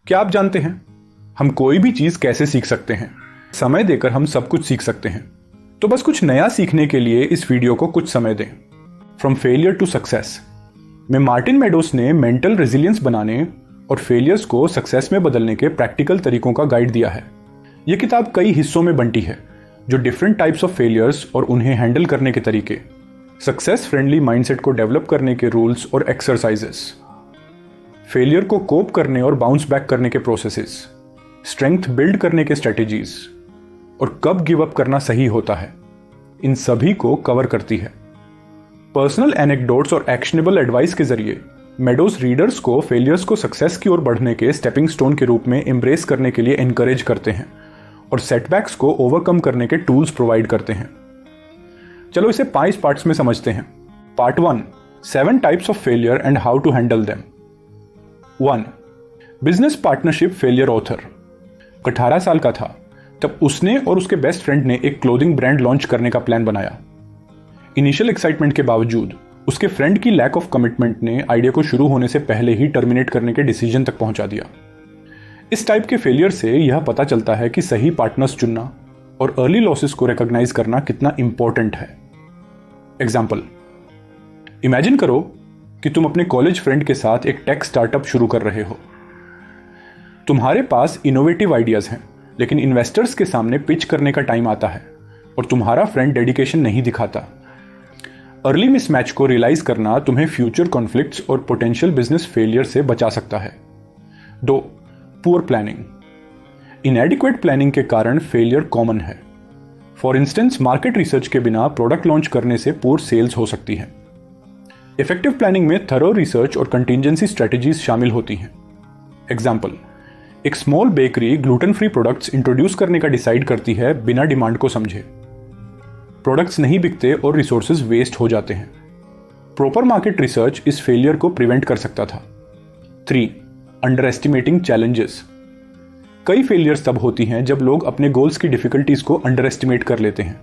क्या आप जानते हैं हम कोई भी चीज कैसे सीख सकते हैं? समय देकर हम सब कुछ सीख सकते हैं। तो बस कुछ नया सीखने के लिए इस वीडियो को कुछ समय दें। फ्रॉम फेलियर टू सक्सेस में मार्टिन मेडोस ने मेंटल रेजिलियंस बनाने और फेलियर्स को सक्सेस में बदलने के प्रैक्टिकल तरीकों का गाइड दिया है। यह किताब कई हिस्सों में बंटी है, जो डिफरेंट टाइप्स ऑफ फेलियर्स और उन्हें हैंडल करने के तरीके, सक्सेस फ्रेंडली माइंडसेट को डेवलप करने के रूल्स और एक्सरसाइजेस, फेलियर को कोप करने और बाउंस बैक करने के प्रोसेसेस, स्ट्रेंथ बिल्ड करने के स्ट्रेटेजीज और कब गिव अप करना सही होता है, इन सभी को कवर करती है। पर्सनल एनेक्डोट्स और एक्शनेबल एडवाइस के जरिए मेडोस रीडर्स को फेलियर्स को सक्सेस की ओर बढ़ने के स्टेपिंग स्टोन के रूप में एम्ब्रेस करने के लिए एनकरेज करते हैं और सेटबैक्स को ओवरकम करने के टूल्स प्रोवाइड करते हैं। चलो इसे 5 पार्ट्स में समझते हैं। Part 1, 7 types of failure and how to handle them. 1. Business partnership failure author 18 साल का था तब उसने और उसके बेस्ट फ्रेंड ने एक क्लोथिंग ब्रांड लॉन्च करने का प्लान बनाया। इनिशियल एक्साइटमेंट के बावजूद उसके फ्रेंड की लैक ऑफ कमिटमेंट ने आइडिया को शुरू होने से पहले ही टर्मिनेट करने के डिसीजन तक पहुंचा दिया। इस टाइप के फेलियर से यह पता चलता है कि सही पार्टनर्स चुनना और अर्ली लॉसेस को रिकॉग्नाइज करना कितना इंपॉर्टेंट है। एग्जाम्पल, इमेजिन करो कि तुम अपने कॉलेज फ्रेंड के साथ एक टेक स्टार्टअप शुरू कर रहे हो। तुम्हारे पास इनोवेटिव आइडियाज हैं, लेकिन इन्वेस्टर्स के सामने पिच करने का टाइम आता है और तुम्हारा फ्रेंड डेडिकेशन नहीं दिखाता। अर्ली मिसमैच को रियलाइज करना तुम्हें फ्यूचर कॉन्फ्लिक्ट्स और पोटेंशियल बिजनेस फेलियर से बचा सकता है। 2. Poor planning. इनएडिक्वेट प्लानिंग के कारण फेलियर कॉमन है। फॉर इंस्टेंस, मार्केट रिसर्च के बिना प्रोडक्ट लॉन्च करने से पुअर सेल्स हो सकती है। इफेक्टिव प्लानिंग में थरो रिसर्च और कंटिजेंसी स्ट्रेटेजीज शामिल होती हैं। एग्जाम्पल, एक small bakery gluten free products introduce करने का डिसाइड करती है बिना डिमांड को समझे। प्रोडक्ट्स नहीं बिकते और रिसोर्सेज वेस्ट हो जाते हैं। प्रॉपर मार्केट रिसर्च इस फेलियर को प्रिवेंट कर सकता था। 3. Under estimating challenges. कई फेलियर्स तब होती हैं जब लोग अपने गोल्स की डिफिकल्टीज को अंडर एस्टिमेट कर लेते हैं।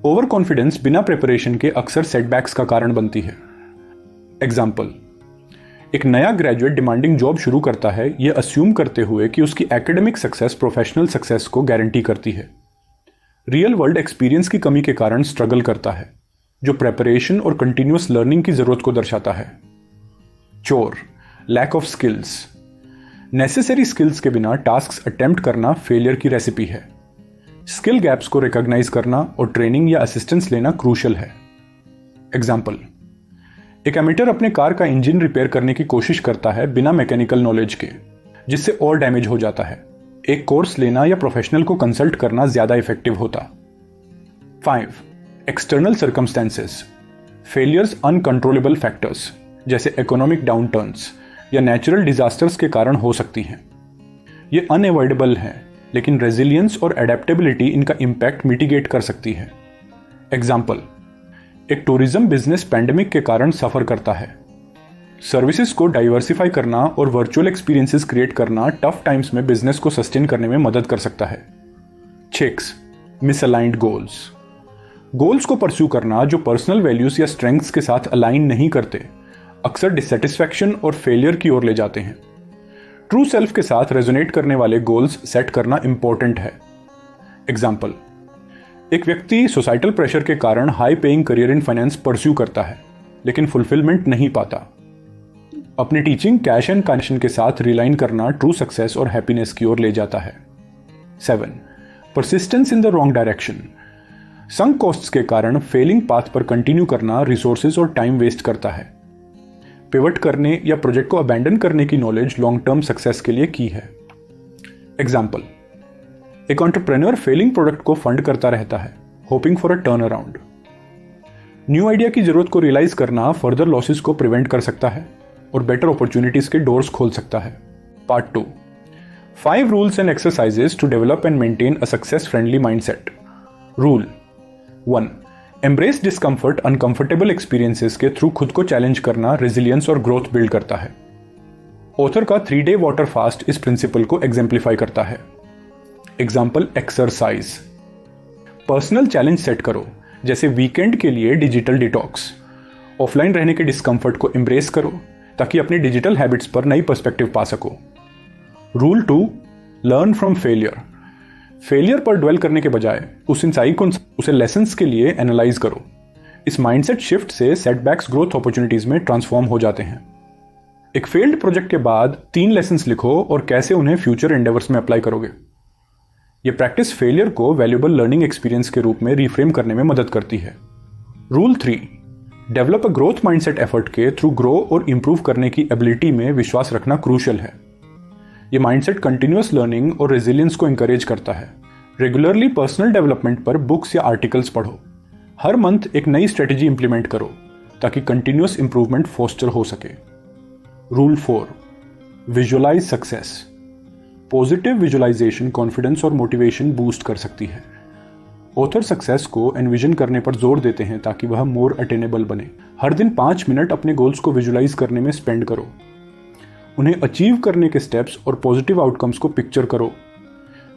ओवर कॉन्फिडेंस बिना प्रिपरेशन के अक्सर सेटबैक्स का कारण बनती है। एग्जाम्पल, एक नया ग्रेजुएट डिमांडिंग जॉब शुरू करता है यह अस्यूम करते हुए कि उसकी एकेडमिक सक्सेस प्रोफेशनल सक्सेस को गारंटी करती है। रियल वर्ल्ड एक्सपीरियंस की कमी के कारण स्ट्रगल करता है, जो प्रेपरेशन और कंटिन्यूअस लर्निंग की जरूरत को दर्शाता है। 4. Lack of skills. Necessary skills के बिना टास्क्स अटेम्प्ट करना फेलियर की रेसिपी है। स्किल गैप्स को रिकॉग्नाइज करना और ट्रेनिंग या असिस्टेंस लेना क्रूशियल है। एग्जाम्पल, एक एमिटर अपने कार का इंजन रिपेयर करने की कोशिश करता है बिना मैकेनिकल नॉलेज के, जिससे और डैमेज हो जाता है। एक कोर्स लेना या प्रोफेशनल को कंसल्ट करना ज्यादा इफेक्टिव होता। 5. External circumstances. Failures uncontrollable factors जैसे इकोनॉमिक डाउनटर्न्स या नेचुरल डिजास्टर्स के कारण हो सकती हैं। ये अनएवॉइडेबल है, लेकिन रेजिलियंस और एडेप्टेबिलिटी इनका इंपैक्ट मिटिगेट कर सकती है। एग्जाम्पल, एक टूरिज्म बिजनेस पैंडेमिक के कारण सफर करता है। सर्विसेज को डाइवर्सिफाई करना और वर्चुअल एक्सपीरियंसेस क्रिएट करना टफ टाइम्स में बिजनेस को सस्टेन करने में मदद कर सकता है। 6. Misaligned goals. गोल्स को परस्यू करना जो पर्सनल वैल्यूज या स्ट्रेंथ्स के साथ अलाइन नहीं करते, अक्सर डिससेटिस्फैक्शन और फेलियर की ओर ले जाते हैं। ट्रू सेल्फ के साथ रेजोनेट करने वाले गोल्स सेट करना इंपॉर्टेंट है। एग्जाम्पल, एक व्यक्ति सोसाइटल प्रेशर के कारण high paying career in finance pursue करता है, लेकिन फुलफिलमेंट नहीं पाता। अपनी टीचिंग कैश एंड कनेक्शन के साथ रिलाइन करना ट्रू सक्सेस और हैप्पीनेस की ओर ले जाता है। 7. Persistence in the wrong direction. Sunk costs के कारण फेलिंग पाथ पर कंटिन्यू करना रिसोर्सेज और टाइम वेस्ट करता है। पिवट करने या प्रोजेक्ट को अबैंडन करने की नॉलेज लॉन्ग टर्म सक्सेस के लिए की है। एग्जाम्पल, एक एंटरप्रेन्योर फेलिंग प्रोडक्ट को फंड करता रहता है, hoping for a turn around. New idea की जरूरत को रियलाइज करना फर्दर लॉसेस को प्रिवेंट कर सकता है और बेटर अपॉर्चुनिटीज के डोर्स खोल सकता है। Part 2, 5 rules and exercises to develop and maintain a success friendly mindset. Rule 1. Embrace discomfort uncomfortable experiences के थ्रू खुद को चैलेंज करना रेजिलियंस और ग्रोथ बिल्ड करता है। ऑथर का 3 डे वाटर फास्ट इस प्रिंसिपल को एग्जेम्प्लीफाई करता है। Example, exercise. Personal challenge set करो, जैसे वीकेंड के लिए डिजिटल डिटॉक्स। ऑफलाइन रहने के डिस्कम्फर्ट को एम्ब्रेस करो ताकि अपनी डिजिटल हैबिट्स पर नई पर्सपेक्टिव पा सको। Rule 2, learn from failure. Failure पर ड्वेल करने के बजाय उस इंसाइट को उसे लेसन्स के लिए एनालाइज करो। इस माइंडसेट शिफ्ट से सेटबैक्स ग्रोथ अपॉर्चुनिटीज में ट्रांसफॉर्म हो जाते हैं। एक फेल्ड प्रोजेक्ट के बाद 3 लेसन्स लिखो और कैसे उन्हें फ्यूचर एंडेवर्स में अप्लाई करोगे। ये प्रैक्टिस फेलियर को वैल्यूएबल लर्निंग एक्सपीरियंस के रूप में रिफ्रेम करने में मदद करती है। Rule 3, develop a growth mindset effort के थ्रू ग्रो और इंप्रूव करने की एबिलिटी में विश्वास रखना क्रूशियल है। ये माइंडसेट कंटिन्यूअस लर्निंग और रेजिलियंस को इंकरेज करता है। रेगुलरली पर्सनल डेवलपमेंट पर बुक्स या आर्टिकल्स पढ़ो। हर मंथ एक नई स्ट्रेटेजी इंप्लीमेंट करो ताकि कंटिन्यूअस इंप्रूवमेंट फोस्टर हो सके। Rule 4, visualise success. Positive visualisation confidence और मोटिवेशन बूस्ट कर सकती है। ऑथर सक्सेस को एनविजन करने पर जोर देते हैं ताकि वह मोर अटेनेबल बने। हर दिन 5 मिनट अपने गोल्स को विजुअलाइज करने में स्पेंड करो। उन्हें अचीव करने के स्टेप्स और पॉजिटिव आउटकम्स को पिक्चर करो,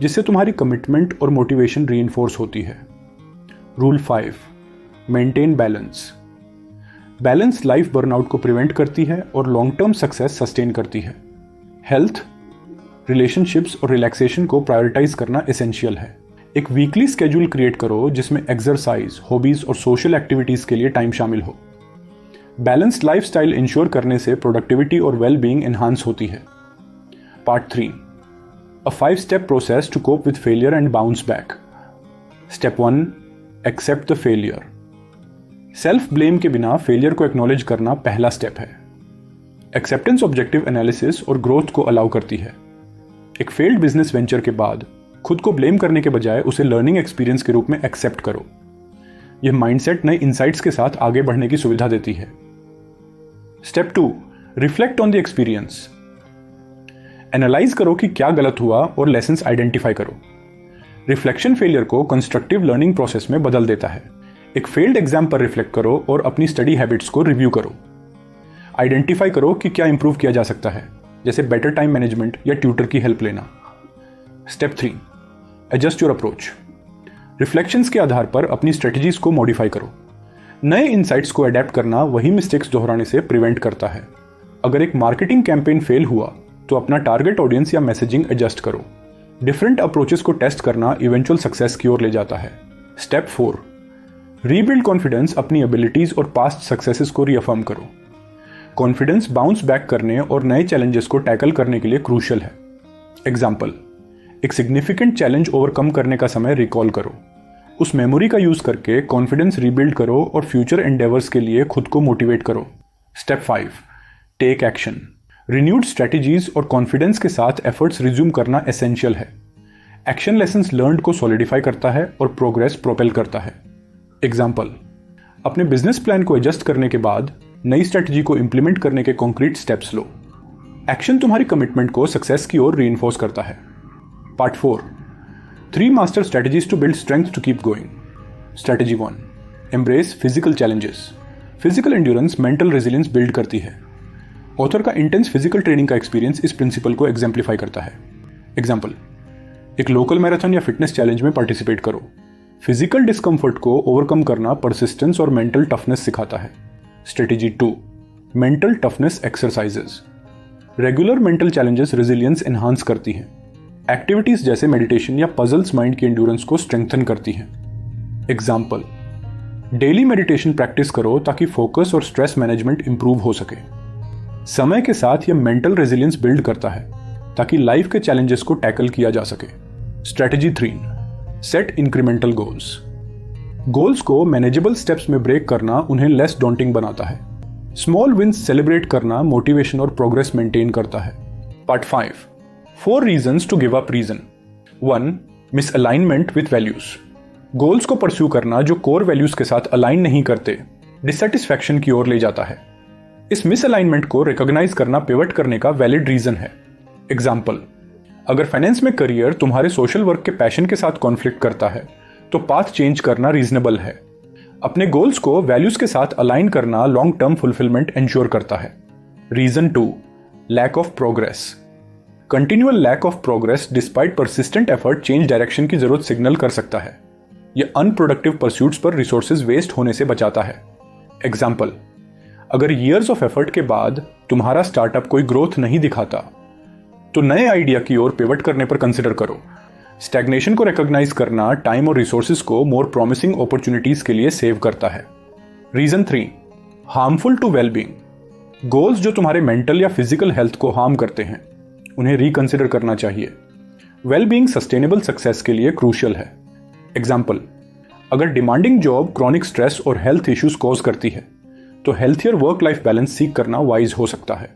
जिससे तुम्हारी कमिटमेंट और मोटिवेशन रीइंफोर्स होती है। Rule 5, maintain balance. Balance life burnout को प्रिवेंट करती है और लॉन्ग टर्म सक्सेस सस्टेन करती है। हेल्थ, रिलेशनशिप्स और रिलैक्सेशन को प्रायोरिटाइज करना एसेंशियल है। एक वीकली स्केड्यूल क्रिएट करो जिसमें एक्सरसाइज, हॉबीज और सोशल एक्टिविटीज के लिए टाइम शामिल हो। बैलेंस्ड लाइफस्टाइल इंश्योर करने से प्रोडक्टिविटी और वेल बीइंग एनहांस होती है। Part 3, a 5 step process to cope with failure and bounce back. Step 1, accept the failure. Self blame के बिना फेलियर को एक्नॉलेज करना पहला स्टेप है। एक्सेप्टेंस ऑब्जेक्टिव एनालिसिस और ग्रोथ को अलाउ करती है। एक फेल्ड बिजनेस वेंचर के बाद खुद को ब्लेम करने के बजाय उसे लर्निंग एक्सपीरियंस के रूप में एक्सेप्ट करो। यह माइंडसेट नए इंसाइट्स के साथ आगे बढ़ने की सुविधा देती है। Step 2, reflect on the experience. Analyse करो कि क्या गलत हुआ और लेसन्स आइडेंटिफाई करो। रिफ्लेक्शन फेलियर को कंस्ट्रक्टिव लर्निंग प्रोसेस में बदल देता है। एक फेल्ड एग्जाम पर रिफ्लेक्ट करो और अपनी स्टडी हैबिट्स को रिव्यू करो। आइडेंटिफाई करो कि क्या इंप्रूव किया जा सकता है, जैसे बेटर टाइम मैनेजमेंट या ट्यूटर की हेल्प लेना। Step 3, adjust your approach. Reflections के आधार पर अपनी स्ट्रेटजीज को मॉडिफाई करो। नए इनसाइट्स को अडेप्ट करना वही मिस्टेक्स दोहराने से प्रिवेंट करता है। अगर एक मार्केटिंग कैंपेन फेल हुआ तो अपना टारगेट ऑडियंस या मैसेजिंग एडजस्ट करो। डिफरेंट अप्रोचेस को टेस्ट करना इवेंचुअल सक्सेस की ओर ले जाता है। Step 4, rebuild confidence. अपनी एबिलिटीज और पास्ट सक्सेसेस को रीअफर्म करो। कॉन्फिडेंस बाउंस बैक करने और नए चैलेंजेस को टैकल करने के लिए क्रूशियल है। एग्जाम्पल, एक सिग्निफिकेंट चैलेंज ओवरकम करने का समय रिकॉल करो। उस मेमोरी का यूज करके कॉन्फिडेंस रीबिल्ड करो और फ्यूचर एंडेवर्स के लिए खुद को मोटिवेट करो। Step 5, take action. Renewed strategies और कॉन्फिडेंस के साथ एफर्ट्स रिज्यूम करना एसेंशियल है। एक्शन लेसन्स लर्नड को सॉलिडिफाई करता है और प्रोग्रेस प्रोपेल करता है। एग्जाम्पल, अपने बिजनेस प्लान को एडजस्ट करने के बाद नई स्ट्रेटजी को इंप्लीमेंट करने के कॉन्क्रीट स्टेप्स लो। एक्शन तुम्हारी कमिटमेंट को सक्सेस की ओर रीइंफोर्स करता है। Part 4, 3 master strategies to build strength to keep going. Strategy 1, embrace physical challenges. Physical endurance mental resilience build करती है। ऑथर का इंटेंस फिजिकल ट्रेनिंग का एक्सपीरियंस इस प्रिंसिपल को एग्जाम्प्लीफाई करता है। एग्जाम्पल, एक लोकल मैराथन या फिटनेस चैलेंज में पार्टिसिपेट करो। फिजिकल डिस्कम्फर्ट को ओवरकम करना परसिस्टेंस और मेंटल टफनेस सिखाता है। Strategy 2, mental toughness exercises. Regular mental challenges resilience enhance करती हैं। एक्टिविटीज जैसे मेडिटेशन या पजल्स माइंड की एंड्योरेंस को स्ट्रेंथन करती हैं। एग्जाम्पल, डेली मेडिटेशन प्रैक्टिस करो ताकि फोकस और स्ट्रेस मैनेजमेंट इंप्रूव हो सके। समय के साथ यह मेंटल रेजिलियंस बिल्ड करता है ताकि लाइफ के चैलेंजेस को टैकल किया जा सके। Strategy 3, set incremental goals. Goals को मैनेजेबल स्टेप्स में ब्रेक करना उन्हें लेस डॉन्टिंग बनाता है। स्मॉल विंस सेलिब्रेट करना मोटिवेशन और प्रोग्रेस मेंटेन करता है। Part 5, 4 reasons to give up reason. 1, misalignment with values. Goals को परस्यू करना जो कोर वैल्यूज के साथ अलाइन नहीं करते डिससेटिस्फैक्शन की ओर ले जाता है। इस मिसअलाइनमेंट को रिकॉग्नाइज करना पिवट करने का वैलिड रीजन है। एग्जाम्पल, अगर फाइनेंस में करियर तुम्हारे सोशल वर्क के पैशन के साथ कॉन्फ्लिक्ट करता है तो पाथ चेंज करना रीजनेबल है। अपने गोल्स को वैल्यूज के साथ अलाइन करना लॉन्ग टर्म फुलफिलमेंट इंश्योर करता है। Reason 2, lack of progress. Continual lack of progress despite persistent effort change direction की जरूरत सिग्नल कर सकता है। यह अनप्रोडक्टिव परस्यूट्स पर रिसोर्सेज वेस्ट होने से बचाता है। एग्जाम्पल, अगर ईयर्स ऑफ एफर्ट के बाद तुम्हारा स्टार्टअप कोई ग्रोथ नहीं दिखाता तो नए आइडिया की ओर पिवट करने पर कंसिडर करो। स्टैग्नेशन को रिकॉग्नाइज करना टाइम और रिसोर्सेज को मोर प्रॉमिसिंग अपॉर्चुनिटीज के लिए सेव करता है। Reason 3, harmful to wellbeing. Goals जो तुम्हारे मेंटल या फिजिकल हेल्थ को हार्म करते हैं उन्हें रिकंसिडर करना चाहिए। वेलबींग सस्टेनेबल सक्सेस के लिए क्रूशियल है। एग्जाम्पल, अगर डिमांडिंग जॉब क्रॉनिक स्ट्रेस और हेल्थ इश्यूज कॉज करती है तो हेल्थियर वर्क लाइफ बैलेंस सीख करना वाइज हो सकता है।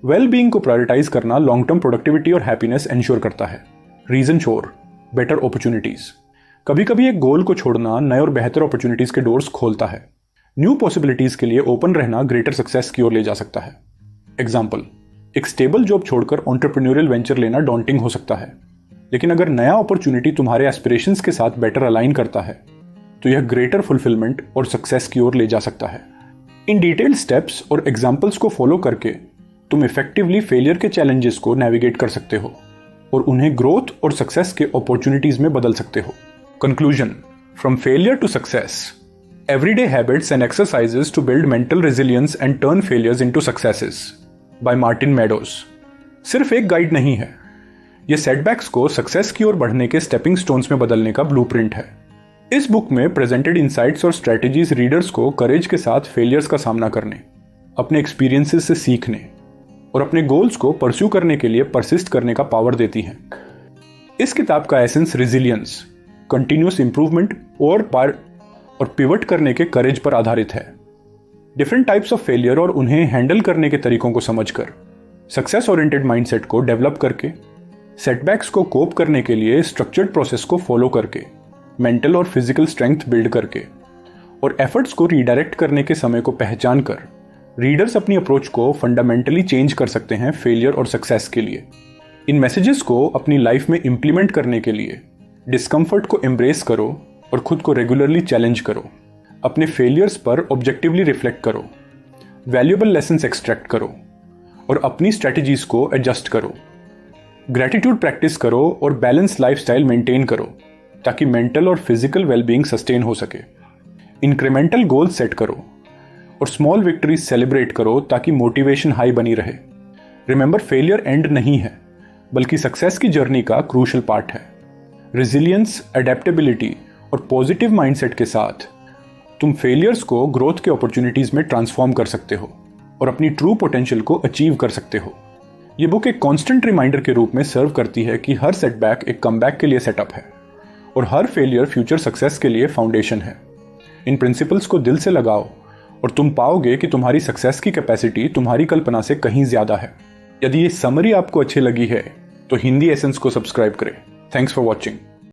वेलबींग को प्रायोरिटाइज करना लॉन्ग टर्म प्रोडक्टिविटी और हैप्पीनेस एंश्योर करता है। Reason 4, better opportunities. कभी कभी एक गोल को छोड़ना नए और बेहतर अपॉर्चुनिटीज के डोर्स खोलता है। न्यू पॉसिबिलिटीज के लिए ओपन रहना ग्रेटर सक्सेस की ओर ले जा सकता है। एग्जाम्पल, एक स्टेबल जॉब छोड़कर एंटरप्रेन्योरियल वेंचर लेना डॉन्टिंग हो सकता है, लेकिन अगर नया अपॉर्चुनिटी तुम्हारे एस्पिरेशंस के साथ बेटर अलाइन करता है तो यह ग्रेटर फुलफिलमेंट और सक्सेस की ओर ले जा सकता है। इन डिटेल्ड स्टेप्स और एग्जाम्पल्स को फॉलो करके तुम इफेक्टिवली फेलियर के चैलेंजेस को नेविगेट कर सकते हो और उन्हें ग्रोथ और सक्सेस के अपॉर्चुनिटीज में बदल सकते हो। Conclusion, from failure to success, everyday habits and exercises to build mental resilience and turn failures into successes by Martin Meadows. सिर्फ एक गाइड नहीं है, यह सेटबैक्स को सक्सेस की ओर बढ़ने के स्टेपिंग स्टोन्स में बदलने का ब्लूप्रिंट है। इस बुक में प्रेजेंटेड इंसाइट्स और स्ट्रेटेजीज रीडर्स को करेज के साथ फेलियर्स का सामना करने, अपने एक्सपीरियंसेस से सीखने और अपने गोल्स को परस्यू करने के लिए परसिस्ट करने का पावर देती हैं। इस किताब का एसेंस रेजिलियंस, कंटिन्यूअस इंप्रूवमेंट और पिवट करने के करेज पर आधारित है। डिफरेंट टाइप्स ऑफ फेलियर और उन्हें हैंडल करने के तरीकों को समझकर, सक्सेस ओरिएंटेड माइंडसेट को डेवलप करके, सेटबैक्स को कोप करने के लिए स्ट्रक्चर्ड प्रोसेस को फॉलो करके, मेंटल और फिजिकल स्ट्रेंथ बिल्ड करके और एफर्ट्स को रीडायरेक्ट करने के समय को पहचान कर रीडर्स अपनी अप्रोच को फंडामेंटली चेंज कर सकते हैं फेलियर और सक्सेस के लिए। इन मैसेजेस को अपनी लाइफ में इंप्लीमेंट करने के लिए डिस्कम्फर्ट को एम्ब्रेस करो और खुद को रेगुलरली चैलेंज करो। अपने फेलियर्स पर ऑब्जेक्टिवली रिफ्लेक्ट करो, वैल्यूएबल लेसन्स एक्सट्रैक्ट करो और अपनी स्ट्रेटजीज को एडजस्ट करो। ग्रैटिट्यूड प्रैक्टिस करो और बैलेंस लाइफस्टाइल मेंटेन करो ताकि मेंटल और फिजिकल वेलबींग सस्टेन हो सके। इंक्रीमेंटल गोल सेट करो और स्मॉल विक्ट्रीज सेलिब्रेट करो ताकि मोटिवेशन हाई बनी रहे। रिमेंबर, फेलियर एंड नहीं है बल्कि सक्सेस की जर्नी का क्रूशियल पार्ट है। रेजिलियंस, एडेप्टेबिलिटी और पॉजिटिव माइंडसेट के साथ तुम फेलियर्स को ग्रोथ के अपॉर्चुनिटीज में ट्रांसफॉर्म कर सकते हो और अपनी ट्रू पोटेंशियल को अचीव कर सकते हो। ये बुक एक कॉन्स्टेंट रिमाइंडर के रूप में सर्व करती है कि हर सेटबैक एक कमबैक के लिए सेटअप है और हर फेलियर फ्यूचर सक्सेस के लिए फाउंडेशन है। इन प्रिंसिपल्स को दिल से लगाओ और तुम पाओगे कि तुम्हारी सक्सेस की कैपेसिटी तुम्हारी कल्पना से कहीं ज्यादा है। यदि ये समरी आपको अच्छी लगी है तो हिंदी एसेंस को सब्सक्राइब करें। Thanks for watching.